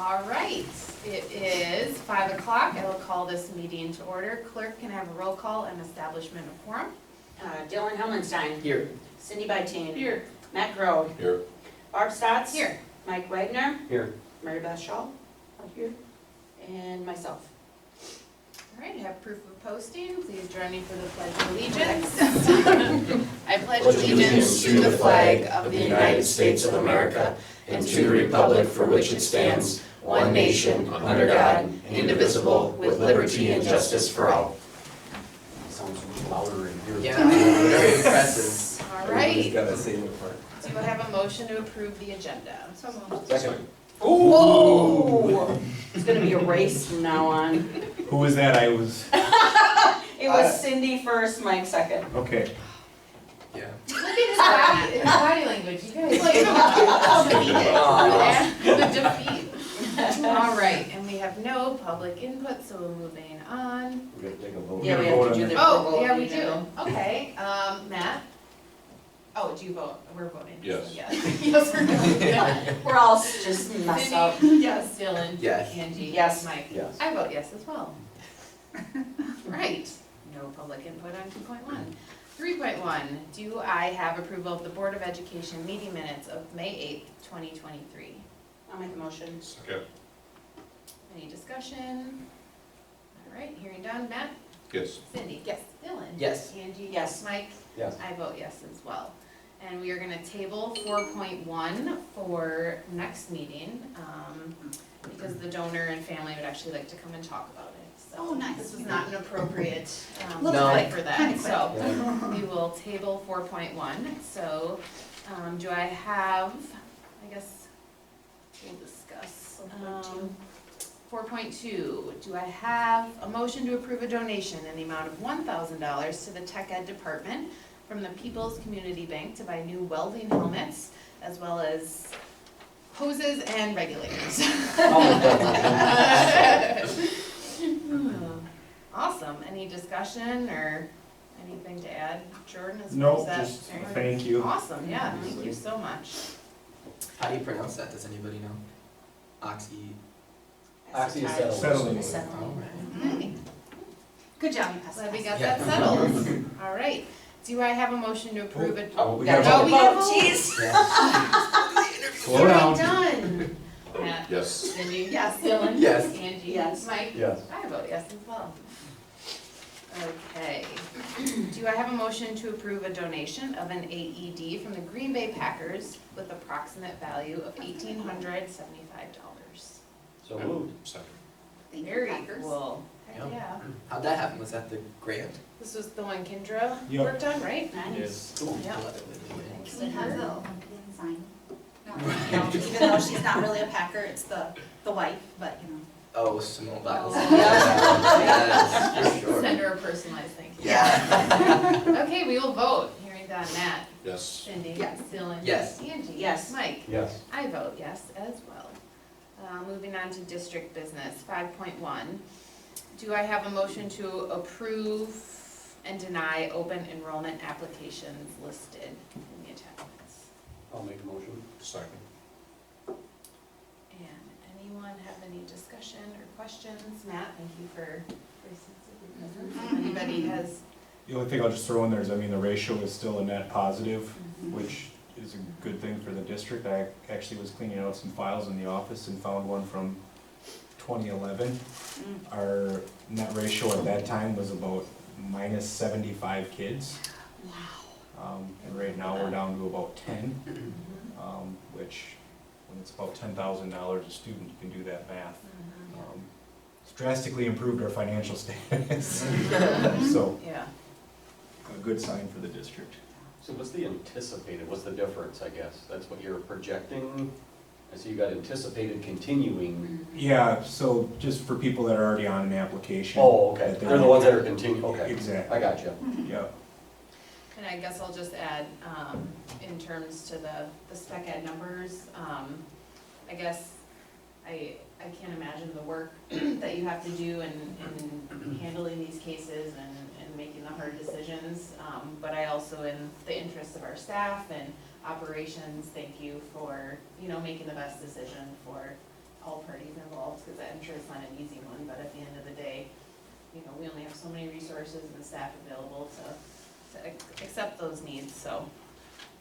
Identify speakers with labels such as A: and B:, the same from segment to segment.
A: All right, it is 5 o'clock. I will call this meeting to order. Clerk, can I have a roll call and establishment of quorum?
B: Dylan Helmenstein.
C: Here.
B: Cindy Byteen.
A: Here.
B: Matt Groh.
D: Here.
B: Barb Stotts.
A: Here.
B: Mike Wagner.
C: Here.
B: Mary Beth Shaw. Here. And myself.
A: All right, I have proof of posting. Please join me for the Pledge of Allegiance. I pledge allegiance to the flag of the United States of America and to the republic for which it stands, one nation, under God, indivisible, with liberty and justice for all.
D: Sounds louder in here.
C: Yeah, very impressive.
A: All right,
D: Gotta say the part.
A: do I have a motion to approve the agenda? So moved.
D: Second.
B: Whoa! It's gonna be a race from now on.
E: Who was that? I was,
B: It was Cindy first, Mike second.
E: okay.
C: Yeah.
A: Look at his body language, you guys. The defeat. All right, and we have no public input, so we're moving on.
D: We're gonna take a vote.
B: Yeah, we have to do the
A: Oh,
B: approval
A: yeah,
B: of
A: we
B: the
A: do.
B: agenda.
A: Okay, Matt? Oh, do you vote? We're voting.
D: Yes.
A: Yes, yes, we're voting.
B: We're all just messed up.
A: Yes, Dylan.
C: Yes.
A: Angie.
B: Yes.
A: Mike.
D: Yes.
A: I vote yes as well. Right, no public input on 2.1. 3.1, do I have approval of the Board of Education meeting minutes of May 8th, 2023?
B: I'll make a motion.
D: Second.
A: Any discussion? All right, hearing done. Matt?
D: Yes.
A: Cindy? Yes. Dylan?
C: Yes.
A: Angie?
B: Yes.
A: Mike?
D: Yes.
A: I vote yes as well. And we are gonna table 4.1 for next meeting, because the donor and family would actually like to come and talk about it. So
F: Oh, nice.
A: this is not an appropriate,
F: No.
A: time for that,
F: Kinda
A: so we will table 4.1. So, do I have, I guess, we'll discuss. 4.2, do I have a motion to approve a donation in the amount of $1,000 to the Tech Ed Department from the People's Community Bank to buy new welding helmets, as well as hoses and regulators? Awesome, any discussion or anything to add, Jordan, as far
E: No,
A: as that?
E: just thank you.
A: Awesome, yeah, thank you so much.
C: How do you pronounce that? Does anybody know? Oxy.
E: Settling.
A: Okay.
F: Good job, you passed.
A: Glad we got
C: Yeah.
A: that settled. All right, do I have a motion to approve it?
E: Oh, we
B: gotta
E: gotta
A: Oh, we gotta
B: vote.
A: vote.
B: Jeez.
C: Yeah.
E: Slow down.
A: Done. Matt?
D: Yes.
A: Cindy? Yes. Dylan?
C: Yes.
A: Angie?
B: Yes.
A: Mike?
D: Yes.
A: I vote yes as well. Okay. Do I have a motion to approve a donation of an AED from the Green Bay Packers with approximate value of $1,875?
D: So moved. Second.
F: Thank you,
A: Very
F: Packers.
A: cool. Heck
C: Yeah.
A: yeah.
C: How'd that happen? Was that the grant?
A: This was the one Kendra
E: Yep.
A: worked on, right?
B: Nice.
C: Cool.
A: Yeah.
F: Can we have the Olympian sign? No,
A: No.
F: even though she's not really a Packer, it's the wife, but you know.
C: Oh, Simone Biles.
A: Oh.
C: Yes, for sure.
A: Send her a personalized thank you.
C: Yeah.
A: Okay, we will vote. Hearing done. Matt?
D: Yes.
A: Cindy?
F: Yes.
A: Dylan?
C: Yes.
A: Angie?
B: Yes.
A: Mike?
D: Yes.
A: I vote yes as well. Moving on to district business, 5.1. Do I have a motion to approve and deny open enrollment applications listed in the attachments?
D: I'll make a motion. Second.
A: And anyone have any discussion or questions? Matt, thank you for gracing us with your presence. If anybody has,
E: The only thing I'll just throw in there is, I mean, the ratio is still a net positive, which is a good thing for the district. I actually was cleaning out some files in the office and found one from 2011. Our net ratio at that time was about minus 75 kids.
F: Wow.
E: And right now, we're down to about 10, which, when it's about $10,000 a student, you can do that math. It's drastically improved our financial status. So,
A: yeah.
E: a good sign for the district.
G: So what's the anticipated, what's the difference, I guess? That's what you're projecting? I see you got anticipated continuing.
E: Yeah, so just for people that are already on an application.
G: Oh, okay,
E: that
G: they're the ones that are continuing, okay.
E: Exactly.
G: I got you.
E: Yeah.
A: And I guess I'll just add, in terms to the spec ed numbers, I guess I can't imagine the work that you have to do in handling these cases and making the hard decisions. But I also, in the interests of our staff and operations, thank you for, making the best decision for all parties involved, because I'm sure it's not an easy one, but at the end of the day, you know, we only have so many resources and staff available to accept those needs, so.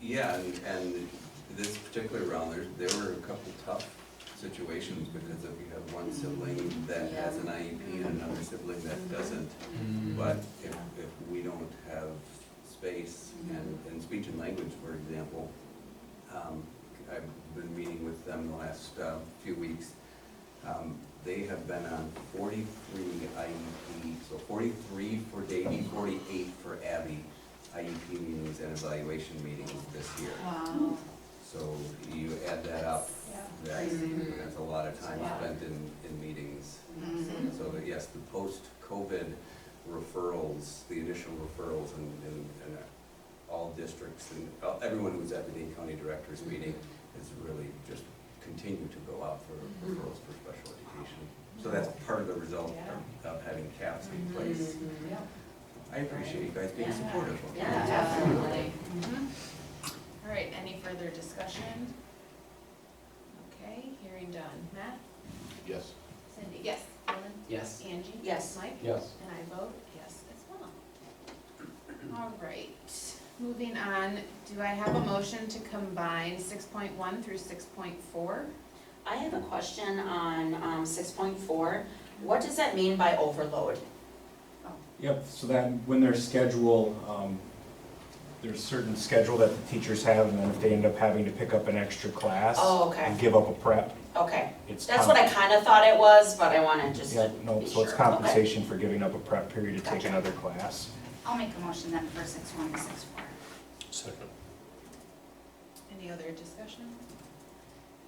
H: Yeah, and this particular round, there were a couple tough situations because if you have one sibling that has an IEP and another sibling that doesn't. But if we don't have space, and in speech and language, for example, I've been meeting with them the last few weeks. They have been on 43 IEP, so 43 for Davy, 48 for Abby, IEP meetings and evaluation meetings this year.
F: Wow.
H: So you add that up, that's a lot of time
A: Yeah.
H: spent in meetings.
F: Mhm.
H: So that, yes, the post-COVID referrals, the initial referrals in all districts and everyone who's at the Dane County Directors meeting has really just continued to go out for referrals for special education. So that's part of the result of having caps in place.
A: Yeah.
H: I appreciate you guys being
B: Yeah.
H: supportive of me.
B: Yeah, definitely.
A: All right, any further discussion? Okay, hearing done. Matt?
D: Yes.
A: Cindy? Yes. Dylan?
C: Yes.
A: Angie?
B: Yes.
A: Mike?
G: Yes.
A: And I vote yes as well. All right, moving on, do I have a motion to combine 6.1 through 6.4?
B: I have a question on 6.4. What does that mean by overload?
E: Yep, so that, when their schedule, there's certain schedule that the teachers have, and then if they end up having to pick up an extra class
B: Oh, okay,
E: and give up a prep,
B: okay.
E: it's.
B: That's what I kind of thought it was, but I wanted just
E: Yeah,
B: to
E: no,
B: be
E: so it's
B: sure.
E: compensation for giving up a prep period to take
B: Gotcha.
E: another class.
F: I'll make a motion then for 6.1 to 6.4.
D: Second.
A: Any other discussion?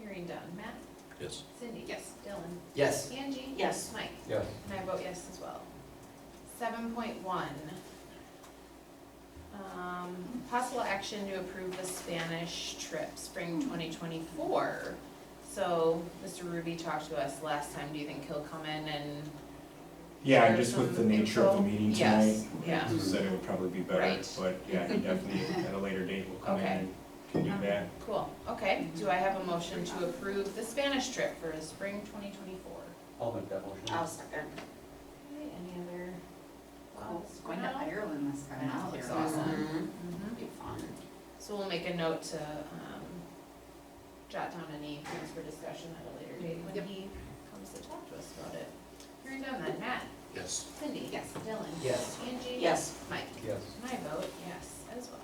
A: Hearing done. Matt?
D: Yes.
A: Cindy? Yes. Dylan?
C: Yes.
A: Angie?
B: Yes.
A: Mike?
G: Yes.
A: And I vote yes as well. 7.1. Possible action to approve the Spanish trip, spring 2024. So, Mr. Ruby talked to us last time, do you think he'll come in and
E: Yeah, and
A: share
E: just with the
A: some
E: nature of the
A: info?
E: meeting
A: Yes,
E: tonight,
A: yeah.
E: he said it would probably be better,
A: Right.
E: but yeah, he definitely at a later date will come in
A: Okay.
E: and can do that.
A: Cool, okay. Do I have a motion to approve the Spanish trip for spring 2024?
G: I'll make that motion.
B: I'll second.
A: Okay, any other thoughts?
F: Going to Ireland this time.
A: That looks
F: That'll be
A: awesome.
B: Mhm.
A: Mhm.
B: Be fun.
A: So we'll make a note to jot down any points for discussion at a later date when he comes to talk to us about it. Hearing done then, Matt,
D: Yes.
A: Cindy. Yes. Dylan.
C: Yes.
A: Angie.
B: Yes.
A: Mike.
G: Yes.
A: And I vote yes as well.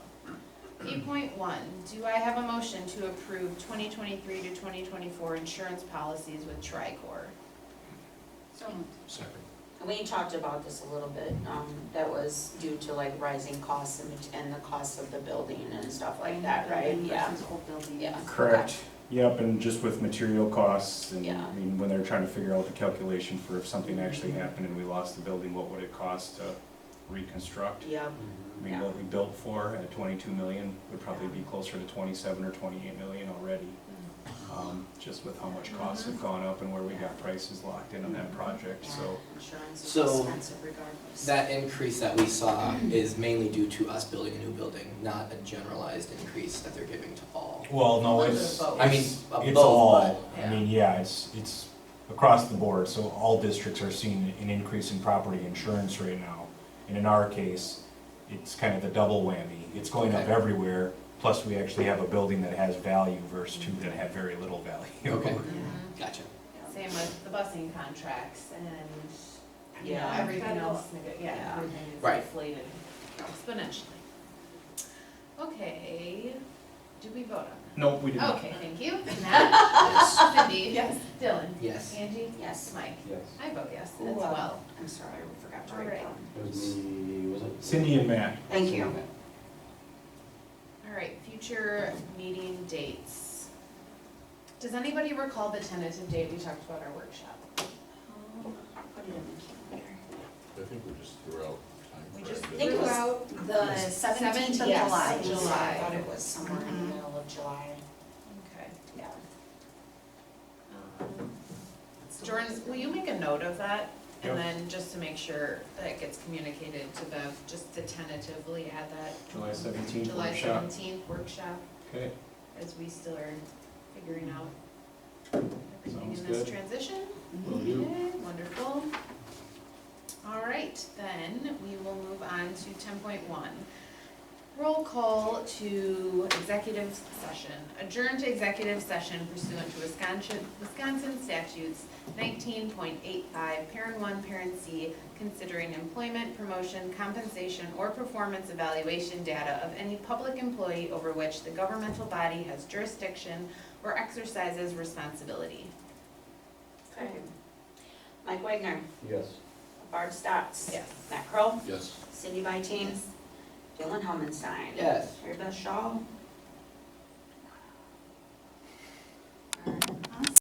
A: 8.1, do I have a motion to approve 2023 to 2024 insurance policies with Tricor?
F: So moved.
D: Second.
B: We talked about this a little bit, that was due to like rising costs and the cost of the building and stuff like that, right? Yeah.
F: Versus old buildings.
B: Yeah.
E: Correct. Yep, and just with material costs, and
B: Yeah.
E: I mean, when they're trying to figure out the calculation for if something actually happened and we lost the building, what would it cost to reconstruct?
B: Yep.
E: I mean, what we built for at 22 million would probably be closer to 27 or 28 million already. Just with how much costs have gone up and where we got prices locked in on that project, so.
B: Yeah, insurance is
C: So,
B: expensive regardless.
C: That increase that we saw is mainly due to us building a new building, not a generalized increase that they're giving to all.
E: Well, no,
A: little
E: it's,
A: bit of both.
C: I mean,
E: it's
C: both,
E: all,
C: but,
E: I mean, yeah, it's across the board, so all districts are seeing an increase in property insurance right now. And in our case, it's kind of the double whammy, it's going up
C: Okay.
E: everywhere, plus we actually have a building that has value versus two that have very little value.
C: Okay.
A: Mhm.
C: Gotcha.
A: Same with the busing contracts and, you know,
B: Yeah.
A: everything else, yeah,
B: Yeah.
A: everything is
C: Right.
A: inflated exponentially. Okay, did we vote on that?
E: No, we didn't.
A: Okay, thank you. Matt? Cindy?
F: Yes.
A: Dylan?
C: Yes.
A: Angie?
B: Yes.
A: Mike?
G: Yes.
A: I vote yes as
B: Ooh,
A: well.
B: I'm sorry, I forgot to
A: All
B: write
A: right.
B: down.
G: It was me, was it?
E: Cindy and Matt.
B: Thank you.
A: All right, future meeting dates. Does anybody recall the tentative date we talked about our workshop?
B: Put it in the calendar.
D: I think we just threw out time.
A: We
D: for
A: just
D: it.
B: I think it was
A: throughout
F: The 17th of
A: yes,
F: July.
A: July.
B: I thought it was somewhere in the
F: Mhm.
B: middle of July.
A: Okay.
B: Yeah.
A: Jordan, will you make a note of that? And
E: Yep.
A: then just to make sure that it gets communicated to Bev, just to tentatively add that.
E: July 17th
A: July
E: workshop.
A: 17th workshop,
E: Okay,
A: as we still are figuring out everything
E: Sounds
A: in this
E: good.
A: transition?
D: Will do.
A: Okay, wonderful. All right, then we will move on to 10.1. Roll call to executive session. Adjourn to executive session pursuant to Wisconsin statutes 19.85, parent 1, parent C, considering employment, promotion, compensation, or performance evaluation data of any public employee over which the governmental body has jurisdiction or exercises responsibility.
B: Okay. Mike Wagner,
G: Yes.
B: Barb Stotts.
A: Yes.
B: Matt Kroll,
D: Yes.
B: Cindy Byteam, Dylan Helmenstein.
C: Yes.
B: Mary Beth Shaw,